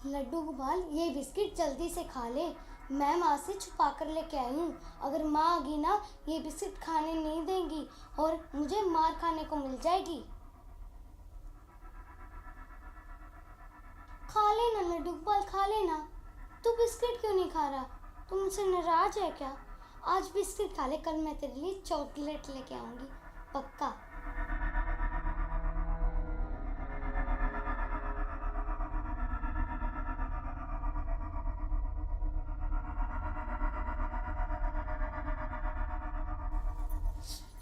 लड्डू गोपाल, ये बिस्किट जल्दी से खा ले। मैं माँ से छुपा कर लेके आई हूँ। अगर माँ आ गई ना, ये बिस्किट खाने नहीं देंगी और मुझे मार खाने को मिल जाएगी। खा लेना लड्डू गोपाल, खा लेना। तू बिस्किट क्यों नहीं खा रहा? तू मुझसे नाराज है क्या? आज बिस्किट खा ले, कल मैं तेरे लिए चॉकलेट लेके आऊंगी, पक्का।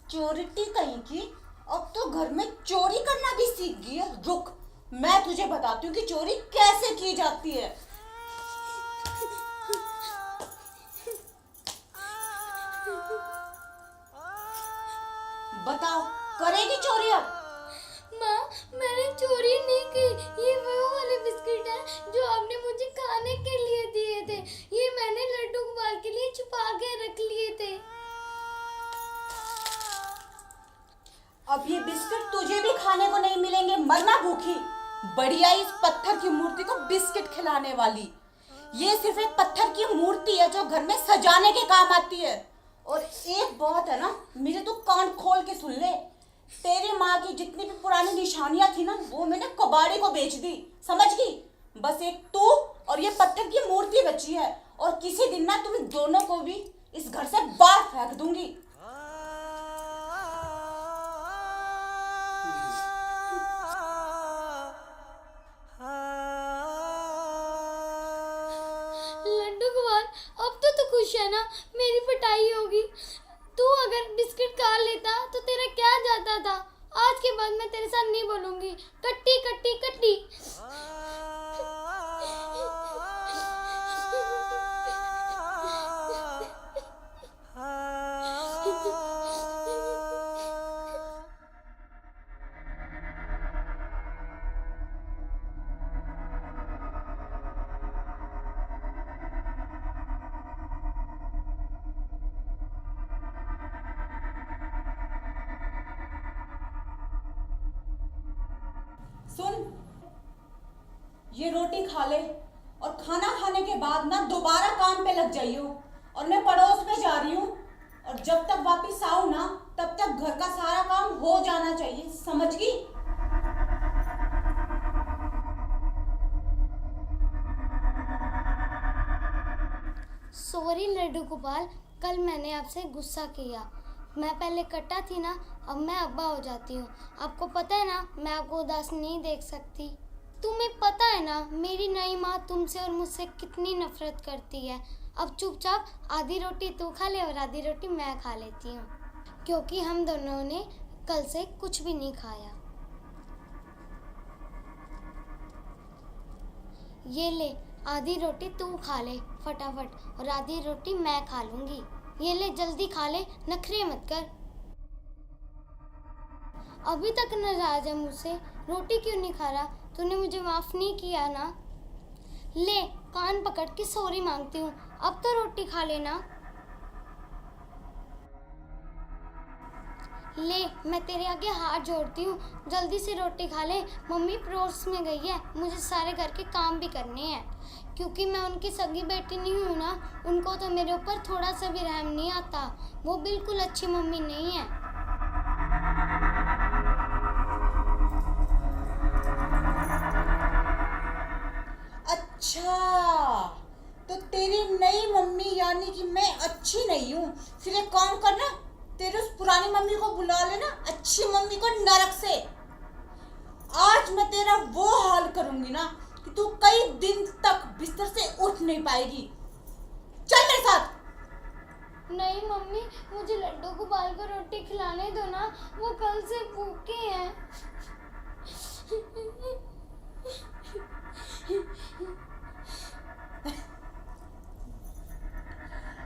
चोरिटी कहीं की, अब तो घर में चोरी करना भी सीख गई है। रुक, मैं तुझे बताती हूँ कि चोरी कैसे की जाती है। बताओ, करेगी चोरी अब? माँ, मैंने चोरी नहीं की। ये वो वाले बिस्किट हैं जो आपने मुझे खाने के लिए दिए थे। ये मैंने लड्डू गोपाल के लिए छुपा के रख लिए थे। अब ये बिस्किट तुझे भी खाने को नहीं मिलेंगे, मरना भूखी। बढ़िया इस पत्थर की मूर्ति को बिस्किट खिलाने वाली। ये सिर्फ एक पत्थर की मूर्ति है जो घर में सजाने के काम आती है। और एक बात है ना, मेरे तो कान खोल के सुन ले। तेरी माँ की जितनी भी पुरानी निशानियां थी ना, वो मैंने कबाड़ी को बेच दी, समझ गई? बस एक तू और ये पत्थर की मूर्ति बची है। और किसी दिन ना तुम दोनों को भी इस घर से बाहर फेंक दूंगी। लड्डू गोपाल, अब तो तू खुश है ना? मेरी पिटाई होगी। तू अगर बिस्किट खा लेता तो तेरा क्या जाता था? आज के बाद मैं तेरे साथ नहीं बोलूंगी। कट्टी कट्टी कट्टी। सुन, ये रोटी खा ले और खाना खाने के बाद ना दोबारा काम पे लग जाइयो। और मैं पड़ोस में जा रही हूँ, और जब तक वापिस आऊँ ना, तब तक घर का सारा काम हो जाना चाहिए, समझ गई? सॉरी लड्डू गोपाल, कल मैंने आपसे गुस्सा किया। मैं पहले कट्टा थी ना, अब मैं अब्बा हो जाती हूँ। आपको पता है ना, मैं आपको उदास नहीं देख सकती। तुम्हें पता है ना, मेरी नई माँ तुमसे और मुझसे कितनी नफरत करती है। अब चुपचाप आधी रोटी तू खा ले और आधी रोटी मैं खा लेती हूँ, क्योंकि हम दोनों ने कल से कुछ भी नहीं खाया। ये ले, आधी रोटी तू खा ले फटाफट, और आधी रोटी मैं खा लूंगी। ये ले, जल्दी खा ले, नखरे मत कर। अभी तक नाराज है मुझसे, रोटी क्यों नहीं खा रहा? तूने मुझे माफ नहीं किया ना? ले, कान पकड़ के सॉरी मांगती हूँ, अब तो रोटी खा लेना। ले, मैं तेरे आगे हाथ जोड़ती हूँ, जल्दी से रोटी खा ले। मम्मी पड़ोस में गई है, मुझे सारे घर के काम भी करने हैं। क्योंकि मैं उनकी सगी बेटी नहीं हूँ ना, उनको तो मेरे ऊपर थोड़ा सा भी रहम नहीं आता। वो बिल्कुल अच्छी मम्मी नहीं है। अच्छा, तो तेरी नई मम्मी यानी कि मैं अच्छी नहीं हूँ। फिर एक काम करना, तेरे उस पुरानी मम्मी को बुला लेना, अच्छी मम्मी को नरक से। आज मैं तेरा वो हाल करूंगी ना कि तू कई दिन तक बिस्तर से उठ नहीं पाएगी। चल मेरे साथ। नहीं मम्मी, मुझे लड्डू गोपाल को रोटी खिलाने दो ना, वो कल से भूखे हैं।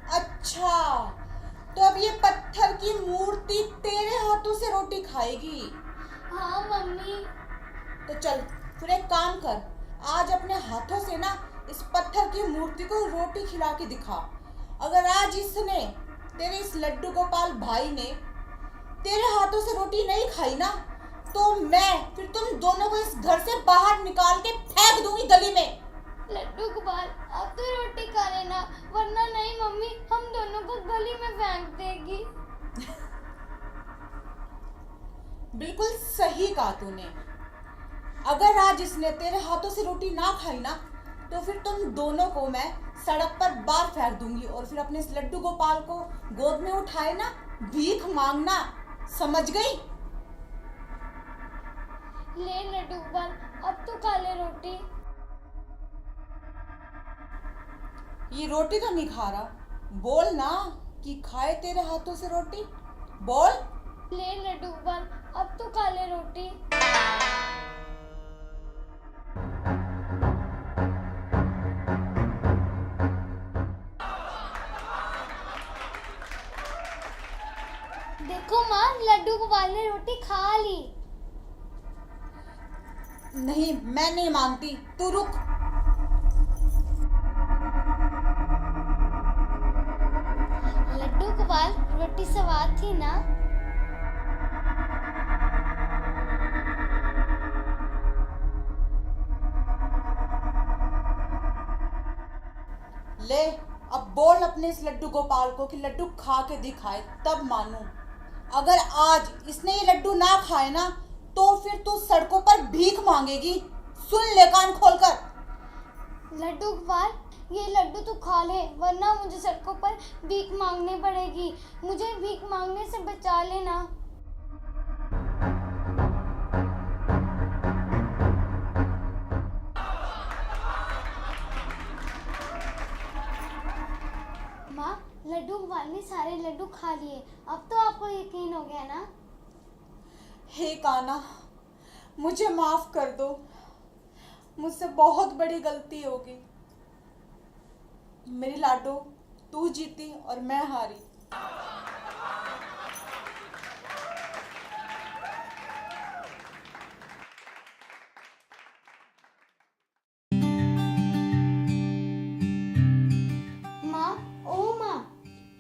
अच्छा, तो अब ये पत्थर की मूर्ति तेरे हाथों से रोटी खाएगी? हाँ मम्मी। तो चल, फिर एक काम कर, आज अपने हाथों से ना इस पत्थर की मूर्ति को रोटी खिला के दिखा। अगर आज इसने, तेरे इस लड्डू गोपाल भाई ने तेरे हाथों से रोटी नहीं खाई ना, तो मैं फिर तुम दोनों को इस घर से बाहर निकाल के फेंक दूंगी गली में। कहा तूने। अगर आज इसने तेरे हाथों से रोटी ना खाई ना तो फिर तुम दोनों को मैं सड़क पर बाहर फेंक दूंगी और फिर अपने इस लड्डू गोपाल को गोद में उठाए ना भीख मांगना, समझ गई? ले लड्डू गोपाल, अब तो खा ले रोटी। ये रोटी तो नहीं खा रहा, बोल ना कि खाए तेरे हाथों से रोटी, बोल। ले लड्डू गोपाल, अब तो खा ले रोटी। देखो माँ, लड्डू गोपाल ने रोटी खा ली। नहीं, मैं नहीं मांगती, तू रुक। लड्डू गोपाल, रोटी स्वाद थी ना? ले अब बोल अपने इस लड्डू गोपाल को कि लड्डू खा के दिखाए तब मानूं। अगर आज इसने ये लड्डू ना खाए ना तो फिर तू सड़कों पर भीख मांगेगी, सुन ले कान खोलकर। लड्डू गोपाल, ये लड्डू तू खा ले, वरना मुझे सड़कों पर भीख मांगनी पड़ेगी। मुझे भीख मांगने से बचा लेना। माँ, लड्डू गोपाल ने सारे लड्डू खा लिए, अब तो आपको यकीन हो गया ना? हे काना, मुझे माफ कर दो, मुझसे बहुत बड़ी गलती होगी। मेरी लाडो, तू जीती और मैं हारी। माँ, ओ माँ।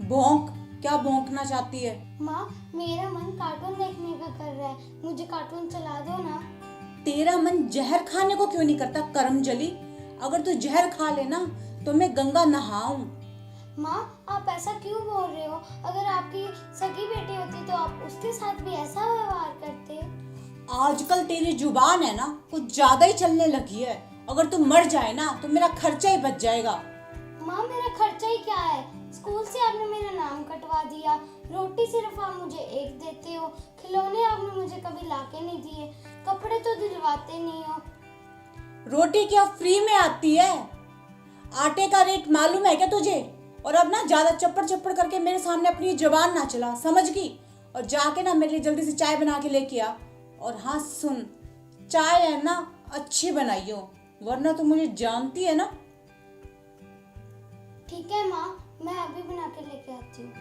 भौंक, क्या भौंकना चाहती है? माँ, मेरा मन कार्टून देखने का कर रहा है, मुझे कार्टून चला दो ना। तेरा मन जहर खाने को क्यों नहीं करता करमजली? अगर तू जहर खा लेना तो मैं गंगा नहाऊं। माँ, आप ऐसा क्यों बोल रहे हो? अगर आपकी सगी बेटी होती तो आप उसके साथ भी ऐसा व्यवहार करते। आजकल तेरी जुबान है ना कुछ ज्यादा ही चलने लगी है। अगर तू मर जाए ना तो मेरा खर्चा ही बच जाएगा। माँ, मेरा खर्चा ही क्या है? स्कूल से आपने मेरा नाम कटवा दिया, रोटी सिर्फ आप मुझे एक देते हो, खिलौने आपने मुझे कभी लाके नहीं दिए, कपड़े तो दिलवाते नहीं हो। रोटी क्या फ्री में आती है? आटे का रेट मालूम है क्या तुझे? और अब ना ज्यादा चप्पड़ चप्पड़ करके मेरे सामने अपनी जुबान ना चला, समझ गई? और जाके ना मेरे लिए जल्दी से चाय बना के लेके आ। और हाँ सुन, चाय है ना अच्छी बनाइयो, वरना तू मुझे जानती है ना। ठीक है माँ, मैं अभी बना के लेके आती हूँ।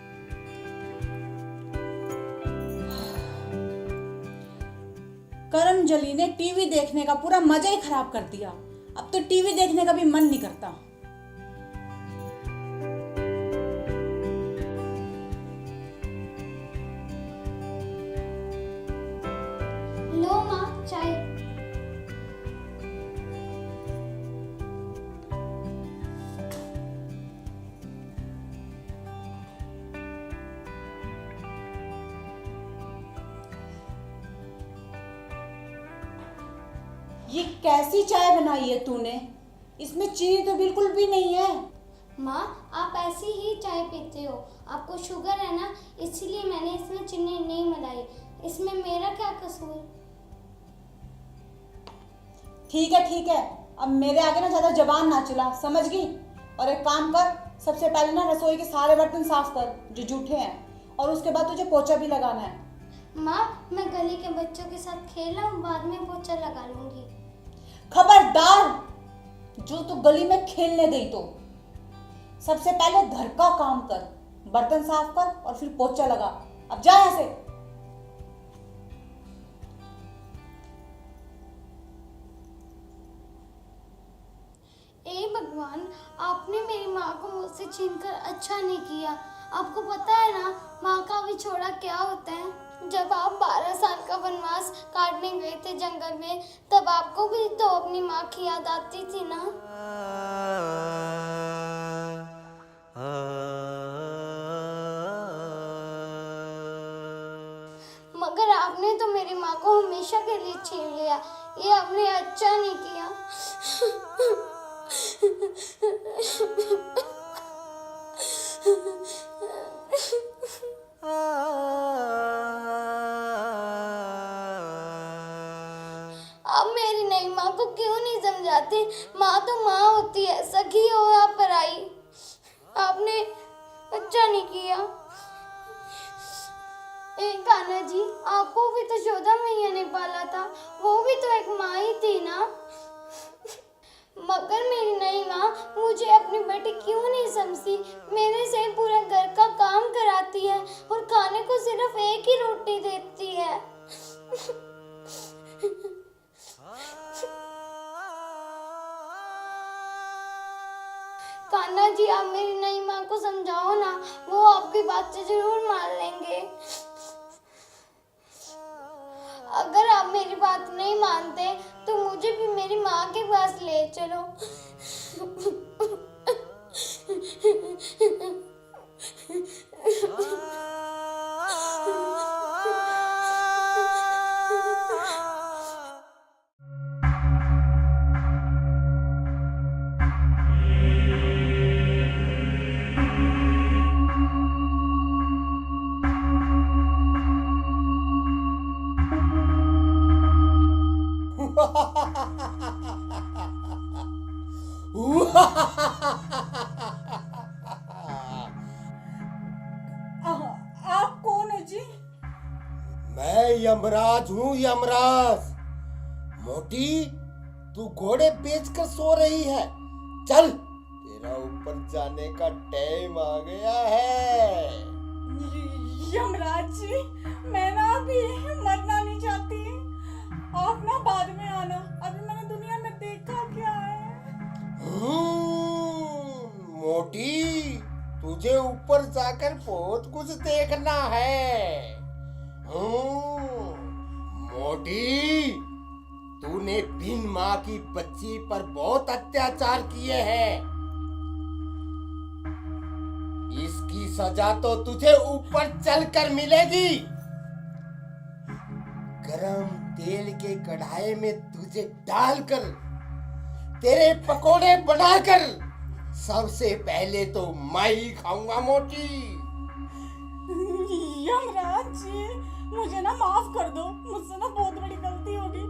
करमजली ने टीवी देखने का पूरा मजा ही खराब कर दिया। अब तो टीवी देखने का भी मन नहीं करता। लो माँ, चाय। ये कैसी चाय बनाई है तूने? इसमें चीनी तो बिल्कुल भी नहीं है। माँ, आप ऐसी ही चाय पीते हो, आपको शुगर है ना, इसलिए मैंने इसमें चीनी नहीं मिलाई। इसमें मेरा क्या कसूर? ठीक है, अब मेरे आगे ना ज्यादा जबान ना चला, समझ गई? और एक काम कर, सबसे पहले ना रसोई के सारे बर्तन साफ कर जो जूठे हैं, और उसके बाद तुझे पोछा भी लगाना है। माँ, मैं गली के बच्चों के साथ खेल रहा हूँ, बाद में पोछा लगा लूंगी। खबरदार, जो तू गली में खेलने गई तो सबसे पहले घर का काम कर, बर्तन साफ कर और फिर पोछा लगा। अब जा यहाँ से। ए भगवान, आपने मेरी माँ को मुझसे छीनकर अच्छा नहीं किया। आपको पता है ना माँ का बिछोड़ा क्या होता है? जब आप 12 साल का वनवास काटने गए थे जंगल में, तब आपको भी तो अपनी माँ की याद आती थी ना? मगर आपने तो मेरी माँ को हमेशा के लिए छीन लिया। ये आपने अच्छा नहीं किया। आप मेरी नई माँ को क्यों नहीं समझाते? माँ तो माँ होती है, सखी हो या पराई। आपने अच्छा नहीं किया। कान्हा जी, आपको भी तो यशोदा मैया ने पाला था, वो भी तो एक माँ ही थी ना। मगर मेरी नई माँ मुझे अपनी बेटी क्यों नहीं समझती? मेरे से पूरा घर का काम कराती है और खाने को सिर्फ एक ही रोटी देती है। कान्हा जी, आप मेरी नई माँ को समझाओ ना, वो आपकी बात से जरूर मान लेंगे। अगर आप मेरी बात नहीं मानते तो मुझे भी मेरी माँ के पास ले चलो। आप कौन हो जी? मैं यमराज हूँ, यमराज। मोटी, तू घोड़े बेचकर सो रही है। चल, तेरा ऊपर जाने का टाइम आ गया है। यमराज जी, मैं ना अभी मरना नहीं चाहती। आप ना बाद में आना, अभी मैंने दुनिया में देखा क्या है। मोटी, तुझे ऊपर जाकर बहुत कुछ देखना है। मोटी, तूने बिन माँ की बच्ची पर बहुत अत्याचार किए हैं। इसकी सजा तो तुझे ऊपर चलकर मिलेगी। गरम तेल के कढ़ाई में तुझे डालकर तेरे पकोड़े बनाकर सबसे पहले तो मैं ही खाऊंगा। मोटी, यमराज जी, मुझे ना माफ कर दो, मुझसे ना बहुत बड़ी गलती होगी।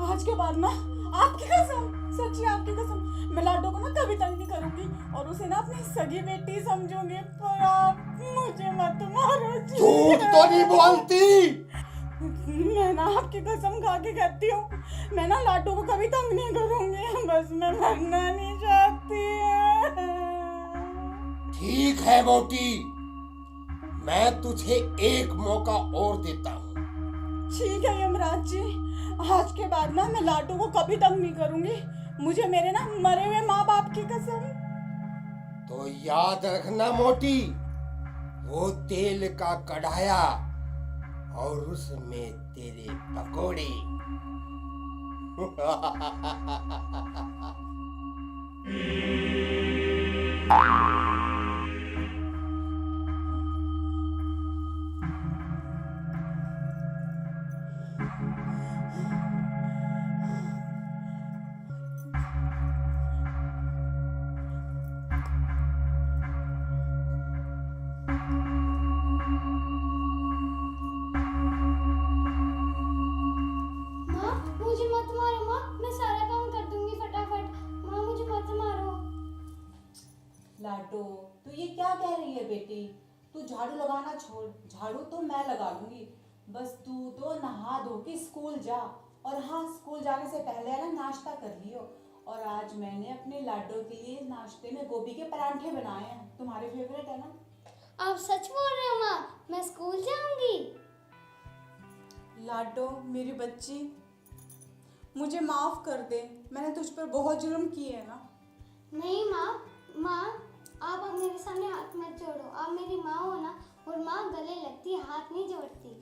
आज के बाद ना, आपकी कसम, सच्ची आपकी कसम, मैं लाडो को ना कभी तंग नहीं करूंगी और उसे ना अपनी सगी बेटी समझूंगी। पर आप मुझे मत मारो जी। झूठ तो नहीं बोलती? मैं ना आपकी कसम खा के कहती हूँ, मैं ना लाडो को कभी तंग नहीं करूंगी। बस मैं मरना नहीं चाहती। ठीक है मोटी, मैं तुझे एक मौका और देता हूँ। ठीक है यमराज जी, आज के बाद ना मैं लाडो को कभी तंग नहीं करूंगी। मुझे मेरे ना मरे हुए माँ बाप की कसम। तो याद रखना मोटी, वो तेल का कढ़ाया और उसमें तेरे पकोड़े। मुझे मत मारो माँ, मैं सारा काम कर दूंगी फटाफट। माँ मुझे मत मारो। लाडो, तू ये क्या कह रही है बेटी? तू झाड़ू लगाना छोड़, झाड़ू तो मैं लगा लूंगी। बस तू तो नहा धो के स्कूल जा। और हाँ, स्कूल जाने से पहले है ना नाश्ता कर लियो। और आज मैंने अपने लाडो के लिए नाश्ते में गोभी के परांठे बनाए हैं, तुम्हारे फेवरेट है ना। आप सच बोल रहे हो माँ? मैं स्कूल जाऊंगी? लाडो मेरी बच्ची, मुझे माफ कर दे, मैंने तुझ पर बहुत जुर्म किए हैं ना। नहीं माँ, आप अब मेरे सामने हाथ मत जोड़ो। आप मेरी माँ हो ना, और माँ गले लगती है, हाथ नहीं जोड़ती।